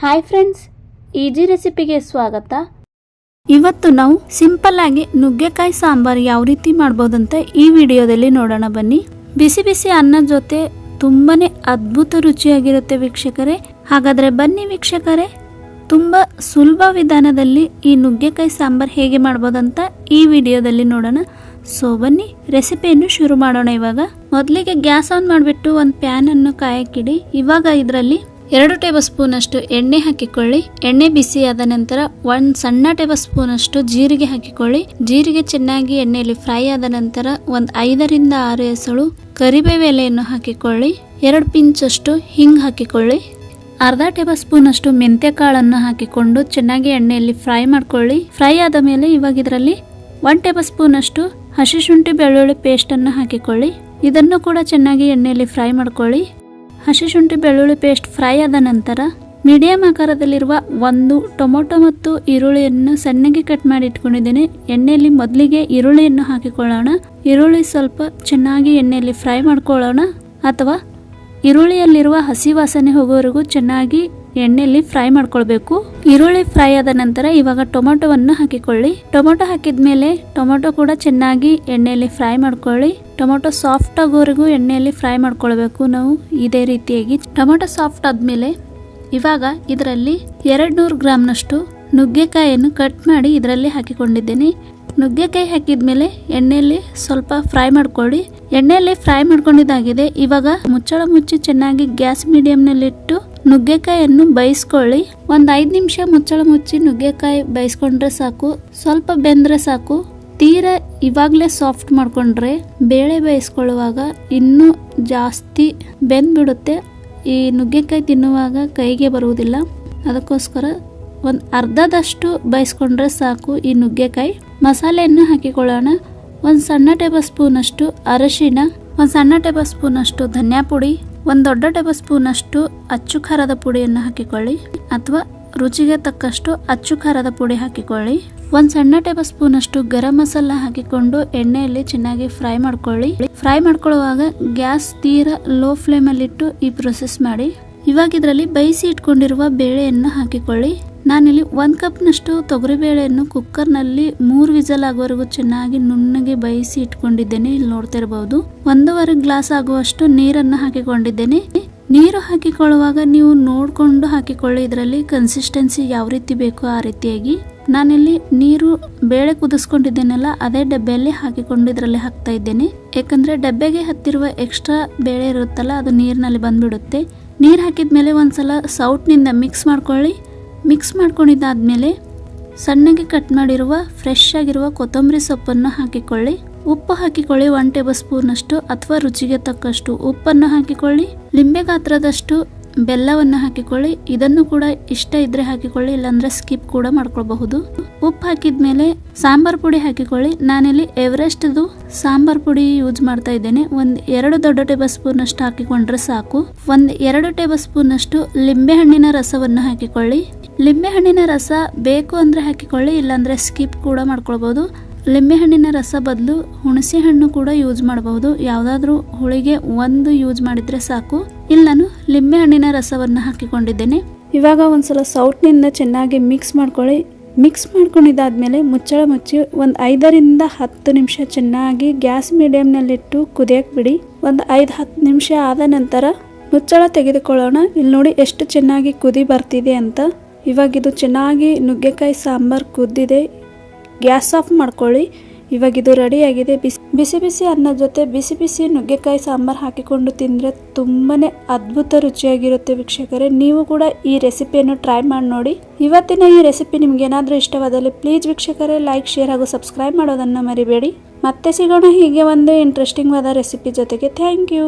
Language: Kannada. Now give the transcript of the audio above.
ಹಾಯ್ ಫ್ರೆಂಡ್ಸ್, ಈಜಿ ರೆಸಿಪಿಗೆ ಸ್ವಾಗತ. ಇವತ್ತು ನಾವು ಸಿಂಪಲ್ ಆಗಿ ನುಗ್ಗೆಕಾಯಿ ಸಾಂಬಾರ್ ಯಾವ ರೀತಿ ಮಾಡ್ಬೋದಂತ ಈ ವಿಡಿಯೋದಲ್ಲಿ ನೋಡೋಣ ಬನ್ನಿ. ಬಿಸಿ ಬಿಸಿ ಅನ್ನದ ಜೊತೆ ತುಂಬಾನೇ ಅದ್ಭುತ ರುಚಿಯಾಗಿರುತ್ತೆ ವೀಕ್ಷಕರೇ. ಹಾಗಾದ್ರೆ ಬನ್ನಿ ವೀಕ್ಷಕರೇ, ತುಂಬಾ ಸುಲಭ ವಿಧಾನದಲ್ಲಿ ಈ ನುಗ್ಗೆಕಾಯಿ ಸಾಂಬಾರ್ ಹೇಗೆ ಮಾಡ್ಬೋದಂತ ಈ ವಿಡಿಯೋದಲ್ಲಿ ನೋಡೋಣ. ಸೊ ಬನ್ನಿ ರೆಸಿಪಿಯನ್ನು ಶುರು ಮಾಡೋಣ. ಇವಾಗ ಮೊದಲಿಗೆ ಗ್ಯಾಸ್ ಆನ್ ಮಾಡಿಬಿಟ್ಟು ಒಂದು ಪ್ಯಾನ್ ಅನ್ನು ಕಾಯಕ್ಕಿಡಿ. ಇವಾಗ ಇದರಲ್ಲಿ 2 ಟೇಬಲ್ ಸ್ಪೂನ್ ಅಷ್ಟು ಎಣ್ಣೆ ಹಾಕಿಕೊಳ್ಳಿ. ಎಣ್ಣೆ ಬಿಸಿ ಆದ ನಂತರ 1 ಸಣ್ಣ ಟೇಬಲ್ ಸ್ಪೂನ್ ಅಷ್ಟು ಜೀರಿಗೆ ಹಾಕಿಕೊಳ್ಳಿ. ಜೀರಿಗೆ ಚೆನ್ನಾಗಿ ಎಣ್ಣೆಯಲ್ಲಿ ಫ್ರೈ ಆದ ನಂತರ 5 ರಿಂದ 6 ಎಸಳು ಕರಿಬೇವು ಎಲೆಯನ್ನು ಹಾಕಿಕೊಳ್ಳಿ. 2 ಪಿಂಚ್ ಅಷ್ಟು ಹಿಂಗ್ ಹಾಕಿಕೊಳ್ಳಿ. ಅರ್ಧ ಟೇಬಲ್ ಸ್ಪೂನ್ ಅಷ್ಟು ಮೆಂತ್ಯ ಕಾಳನ್ನು ಹಾಕಿಕೊಂಡು ಚೆನ್ನಾಗಿ ಎಣ್ಣೆಯಲ್ಲಿ ಫ್ರೈ ಮಾಡ್ಕೊಳ್ಳಿ. ಫ್ರೈ ಆದ ಮೇಲೆ ಇವಾಗ ಇದರಲ್ಲಿ 1 ಟೇಬಲ್ ಸ್ಪೂನ್ ಅಷ್ಟು ಹಸಿ ಶುಂಠಿ ಬೆಳ್ಳುಳ್ಳಿ ಪೇಸ್ಟ್ ಅನ್ನು ಹಾಕಿಕೊಳ್ಳಿ. ಇದನ್ನು ಕೂಡ ಚೆನ್ನಾಗಿ ಎಣ್ಣೆಯಲ್ಲಿ ಫ್ರೈ ಮಾಡ್ಕೊಳ್ಳಿ. ಹಸಿ ಶುಂಠಿ ಬೆಳ್ಳುಳ್ಳಿ ಪೇಸ್ಟ್ ಫ್ರೈ ಆದ ನಂತರ ಮೀಡಿಯಂ ಆಕಾರದಲ್ಲಿರುವ 1 ಟೊಮೊಟೊ ಮತ್ತು ಈರುಳ್ಳಿಯನ್ನು ಸಣ್ಣಗೆ ಕಟ್ ಮಾಡಿ ಇಟ್ಕೊಂಡಿದ್ದೇನೆ. ಎಣ್ಣೆಯಲ್ಲಿ ಮೊದಲಿಗೆ ಈರುಳ್ಳಿಯನ್ನು ಹಾಕಿಕೊಳ್ಳೋಣ. ಈರುಳ್ಳಿ ಸ್ವಲ್ಪ ಚೆನ್ನಾಗಿ ಎಣ್ಣೆಯಲ್ಲಿ ಫ್ರೈ ಮಾಡ್ಕೊಳ್ಳೋಣ, ಅಥವಾ ಈರುಳ್ಳಿಯಲ್ಲಿರುವ ಹಸಿ ವಾಸನೆ ಹೋಗೋವರೆಗೂ ಚೆನ್ನಾಗಿ ಎಣ್ಣೆಯಲ್ಲಿ ಫ್ರೈ ಮಾಡ್ಕೊಳ್ಬೇಕು. ಈರುಳ್ಳಿ ಫ್ರೈ ಆದ ನಂತರ ಇವಾಗ ಟೊಮೊಟೊವನ್ನು ಹಾಕಿಕೊಳ್ಳಿ. ಟೊಮೊಟೊ ಹಾಕಿದ್ಮೇಲೆ ಟೊಮೊಟೊ ಕೂಡ ಚೆನ್ನಾಗಿ ಎಣ್ಣೆಯಲ್ಲಿ ಫ್ರೈ ಮಾಡ್ಕೊಳ್ಳಿ. ಟೊಮೊಟೊ ಸಾಫ್ಟ್ ಆಗೋವರೆಗೂ ಎಣ್ಣೆಯಲ್ಲಿ ಫ್ರೈ ಮಾಡ್ಕೊಳ್ಬೇಕು ನಾವು ಇದೇ ರೀತಿಯಾಗಿ. ಟೊಮೊಟೊ ಸಾಫ್ಟ್ ಆದ್ಮೇಲೆ ಇವಾಗ ಇದರಲ್ಲಿ 200 ಗ್ರಾಮ್ನಷ್ಟು ನುಗ್ಗೆಕಾಯಿಯನ್ನು ಕಟ್ ಮಾಡಿ ಇದರಲ್ಲಿ ಹಾಕಿಕೊಂಡಿದ್ದೇನೆ. ನುಗ್ಗೆಕಾಯಿ ಹಾಕಿದ್ಮೇಲೆ ಎಣ್ಣೆಯಲ್ಲಿ ಸ್ವಲ್ಪ ಫ್ರೈ ಮಾಡ್ಕೊಳ್ಳಿ. ಎಣ್ಣೆಯಲ್ಲಿ ಫ್ರೈ ಮಾಡ್ಕೊಂಡಿದ್ದಾಗಿದೆ. ಇವಾಗ ಮುಚ್ಚಳ ಮುಚ್ಚಿ ಚೆನ್ನಾಗಿ ಗ್ಯಾಸ್ ಮೀಡಿಯಂನಲ್ಲಿಟ್ಟು ನುಗ್ಗೆಕಾಯಿಯನ್ನು ಬೇಯಿಸ್ಕೊಳ್ಳಿ. 5 ನಿಮಿಷ ಮುಚ್ಚಳ ಮುಚ್ಚಿ ನುಗ್ಗೆಕಾಯಿ ಬೇಯಿಸ್ಕೊಂಡ್ರೆ ಸಾಕು. ಸ್ವಲ್ಪ ಬೆಂದ್ರೆ ಸಾಕು. ತೀರಾ ಇವಾಗಲೇ ಸಾಫ್ಟ್ ಮಾಡ್ಕೊಂಡ್ರೆ ಬೇಳೆ ಬೇಯಿಸ್ಕೊಳ್ಳುವಾಗ ಇನ್ನೂ ಜಾಸ್ತಿ ಬೆಂದ್ಬಿಡುತ್ತೆ. ಈ ನುಗ್ಗೆಕಾಯಿ ತಿನ್ನುವಾಗ ಕೈಗೆ ಬರುವುದಿಲ್ಲ. ಅದಕ್ಕೋಸ್ಕರ ಅರ್ಧದಷ್ಟು ಬೇಯಿಸ್ಕೊಂಡ್ರೆ ಸಾಕು ಈ ನುಗ್ಗೆಕಾಯಿ. ಮಸಾಲೆಯನ್ನು ಹಾಕಿಕೊಳ್ಳೋಣ. 1 ಸಣ್ಣ ಟೇಬಲ್ ಸ್ಪೂನ್ ಅಷ್ಟು ಅರಶಿನ, 1 ಸಣ್ಣ ಟೇಬಲ್ ಸ್ಪೂನ್ ಅಷ್ಟು ಧನಿಯಾ ಪುಡಿ, 1 ದೊಡ್ಡ ಟೇಬಲ್ ಸ್ಪೂನ್ ಅಷ್ಟು ಅಚ್ಚು ಖಾರದ ಪುಡಿಯನ್ನು ಹಾಕಿಕೊಳ್ಳಿ, ಅಥವಾ ರುಚಿಗೆ ತಕ್ಕಷ್ಟು ಅಚ್ಚು ಖಾರದ ಪುಡಿ ಹಾಕಿಕೊಳ್ಳಿ. 1 ಸಣ್ಣ ಟೇಬಲ್ ಸ್ಪೂನ್ ಅಷ್ಟು ಗರಂ ಮಸಾಲ ಹಾಕಿಕೊಂಡು ಎಣ್ಣೆಯಲ್ಲಿ ಚೆನ್ನಾಗಿ ಫ್ರೈ ಮಾಡ್ಕೊಳ್ಳಿ. ಫ್ರೈ ಮಾಡ್ಕೊಳ್ಳುವಾಗ ಗ್ಯಾಸ್ ತೀರಾ ಲೋ ಫ್ಲೇಮ್ ಅಲ್ಲಿ ಇಟ್ಟು ಈ ಪ್ರೊಸೆಸ್ ಮಾಡಿ. ಇವಾಗ ಇದರಲ್ಲಿ ಬೇಯಿಸಿ ಇಟ್ಕೊಂಡಿರುವ ಬೇಳೆಯನ್ನು ಹಾಕಿಕೊಳ್ಳಿ. ನಾನಿಲ್ಲಿ 1 ಕಪ್ನಷ್ಟು ತೊಗರಿ ಬೇಳೆಯನ್ನು ಕುಕ್ಕರ್ನಲ್ಲಿ 3 ವಿಸಲ್ ಆಗುವವರೆಗೂ ಚೆನ್ನಾಗಿ ನುಣ್ಣಗೆ ಬೇಯಿಸಿ ಇಟ್ಕೊಂಡಿದ್ದೇನೆ. ಇಲ್ಲಿ ನೋಡ್ತಾ ಇರಬಹುದು. 1.5 ಗ್ಲಾಸ್ ಆಗುವಷ್ಟು ನೀರನ್ನು ಹಾಕಿಕೊಂಡಿದ್ದೇನೆ. ನೀರು ಹಾಕಿಕೊಳ್ಳುವಾಗ ನೀವು ನೋಡ್ಕೊಂಡು ಹಾಕಿಕೊಳ್ಳಿ. ಇದರಲ್ಲಿ ಕನ್ಸಿಸ್ಟೆನ್ಸಿ ಯಾವ ರೀತಿ ಬೇಕೋ ಆ ರೀತಿಯಾಗಿ. ನಾನಿಲ್ಲಿ ನೀರು ಬೇಳೆ ಕುದಿಸ್ಕೊಂಡಿದ್ದೇನಲ್ಲ ಅದೇ ಡಬ್ಬೆಯಲ್ಲಿ ಹಾಕಿಕೊಂಡು ಇದರಲ್ಲಿ ಹಾಕ್ತಾ ಇದ್ದೇನೆ. ಯಾಕಂದ್ರೆ ಡಬ್ಬೆಗೆ ಹತ್ತಿರುವ ಎಕ್ಸ್ಟ್ರಾ ಬೇಳೆ ಇರುತ್ತಲ್ಲ ಅದು ನೀರಿನಲ್ಲಿ ಬಂದ್ಬಿಡುತ್ತೆ. ನೀರು ಹಾಕಿದ್ಮೇಲೆ ಒಂದ್ಸಲ ಸೌಟ್ನಿಂದ ಮಿಕ್ಸ್ ಮಾಡ್ಕೊಳ್ಳಿ. ಮಿಕ್ಸ್ ಮಾಡ್ಕೊಂಡಿದ್ದಾದ್ಮೇಲೆ ಸಣ್ಣಗೆ ಕಟ್ ಮಾಡಿರುವ ಫ್ರೆಶ್ ಆಗಿರುವ ಕೊತ್ತಂಬರಿ ಸೊಪ್ಪನ್ನು ಹಾಕಿಕೊಳ್ಳಿ. ಉಪ್ಪು ಹಾಕಿಕೊಳ್ಳಿ. 1 ಟೇಬಲ್ ಸ್ಪೂನ್ ಅಷ್ಟು ಅಥವಾ ರುಚಿಗೆ ತಕ್ಕಷ್ಟು ಉಪ್ಪನ್ನು ಹಾಕಿಕೊಳ್ಳಿ. ಲಿಂಬೆ ಗಾತ್ರದಷ್ಟು ಬೆಲ್ಲವನ್ನು ಹಾಕಿಕೊಳ್ಳಿ. ಇದನ್ನು ಕೂಡ ಇಷ್ಟ ಇದ್ರೆ ಹಾಕಿಕೊಳ್ಳಿ, ಇಲ್ಲಾಂದ್ರೆ ಸ್ಕಿಪ್ ಕೂಡ ಮಾಡ್ಕೊಳ್ಬಹುದು. ಉಪ್ಪು ಹಾಕಿದ್ಮೇಲೆ ಸಾಂಬಾರ್ ಪುಡಿ ಹಾಕಿಕೊಳ್ಳಿ. ನಾನಿಲ್ಲಿ ಎವರೆಸ್ಟ್ದು ಸಾಂಬಾರ್ ಪುಡಿ ಯೂಸ್ ಮಾಡ್ತಾ ಇದ್ದೇನೆ. 2 ದೊಡ್ಡ ಟೇಬಲ್ ಸ್ಪೂನ್ ಅಷ್ಟು ಹಾಕಿಕೊಂಡ್ರೆ ಸಾಕು. 2 ಟೇಬಲ್ ಸ್ಪೂನ್ ಅಷ್ಟು ಲಿಂಬೆ ಹಣ್ಣಿನ ರಸವನ್ನು ಹಾಕಿಕೊಳ್ಳಿ. ಲಿಂಬೆ ಹಣ್ಣಿನ ರಸ ಬೇಕು ಅಂದ್ರೆ ಹಾಕಿಕೊಳ್ಳಿ, ಇಲ್ಲಾಂದ್ರೆ ಸ್ಕಿಪ್ ಕೂಡ ಮಾಡ್ಕೊಳ್ಬಹುದು. ಲಿಂಬೆ ಹಣ್ಣಿನ ರಸ ಬದಲು ಹುಣಸೆ ಹಣ್ಣು ಕೂಡ ಯೂಸ್ ಮಾಡಬಹುದು. ಯಾವ್ದಾದ್ರು ಹುಳಿಗೆ 1 ಯೂಸ್ ಮಾಡಿದ್ರೆ ಸಾಕು. ಇಲ್ಲಿ ನಾನು ಲಿಂಬೆ ಹಣ್ಣಿನ ರಸವನ್ನು ಹಾಕಿಕೊಂಡಿದ್ದೇನೆ. ಇವಾಗ ಒಂದ್ಸಲ ಸೌಟ್ನಿಂದ ಚೆನ್ನಾಗಿ ಮಿಕ್ಸ್ ಮಾಡ್ಕೊಳ್ಳಿ. ಮಿಕ್ಸ್ ಮಾಡ್ಕೊಂಡಿದ್ದಾದ್ಮೇಲೆ ಮುಚ್ಚಳ ಮುಚ್ಚಿ 5 ರಿಂದ 10 ನಿಮಿಷ ಚೆನ್ನಾಗಿ ಗ್ಯಾಸ್ ಮೀಡಿಯಂನಲ್ಲಿಟ್ಟು ಕುದಿಯಕ್ಕೆ ಬಿಡಿ. 5-10 ನಿಮಿಷ ಆದ ನಂತರ ಮುಚ್ಚಳ ತೆಗೆದುಕೊಳ್ಳೋಣ. ಇಲ್ಲಿ ನೋಡಿ ಎಷ್ಟು ಚೆನ್ನಾಗಿ ಕುದಿ ಬರ್ತಿದೆ ಅಂತ. ಇವಾಗ ಇದು ಚೆನ್ನಾಗಿ ನುಗ್ಗೆಕಾಯಿ ಸಾಂಬಾರ್ ಕುದ್ದಿದೆ. ಗ್ಯಾಸ್ ಆಫ್ ಮಾಡ್ಕೊಳ್ಳಿ. ಇವಾಗ ಇದು ರೆಡಿ ಆಗಿದೆ. ಬಿಸಿ ಬಿಸಿ ಅನ್ನದ ಜೊತೆ ಬಿಸಿ ಬಿಸಿ ನುಗ್ಗೆಕಾಯಿ ಸಾಂಬಾರ್ ಹಾಕಿಕೊಂಡು ತಿಂದರೆ ತುಂಬಾನೇ ಅದ್ಭುತ ರುಚಿಯಾಗಿರುತ್ತೆ ವೀಕ್ಷಕರೇ. ನೀವು ಕೂಡ ಈ ರೆಸಿಪಿಯನ್ನು ಟ್ರೈ ಮಾಡಿ ನೋಡಿ. ಇವತ್ತಿನ ಈ ರೆಸಿಪಿ ನಿಮ್ಗೆ ಏನಾದರೂ ಇಷ್ಟವಾದಲ್ಲಿ ಪ್ಲೀಸ್ ವೀಕ್ಷಕರೇ ಲೈಕ್, ಶೇರ್ ಹಾಗೂ ಸಬ್ಸ್ಕ್ರೈಬ್ ಮಾಡೋದನ್ನು ಮರಿಬೇಡಿ. ಮತ್ತೆ ಸಿಗೋಣ ಹೀಗೆ ಒಂದು ಇಂಟ್ರೆಸ್ಟಿಂಗ್ ಆದ ರೆಸಿಪಿ ಜೊತೆಗೆ. Thank you.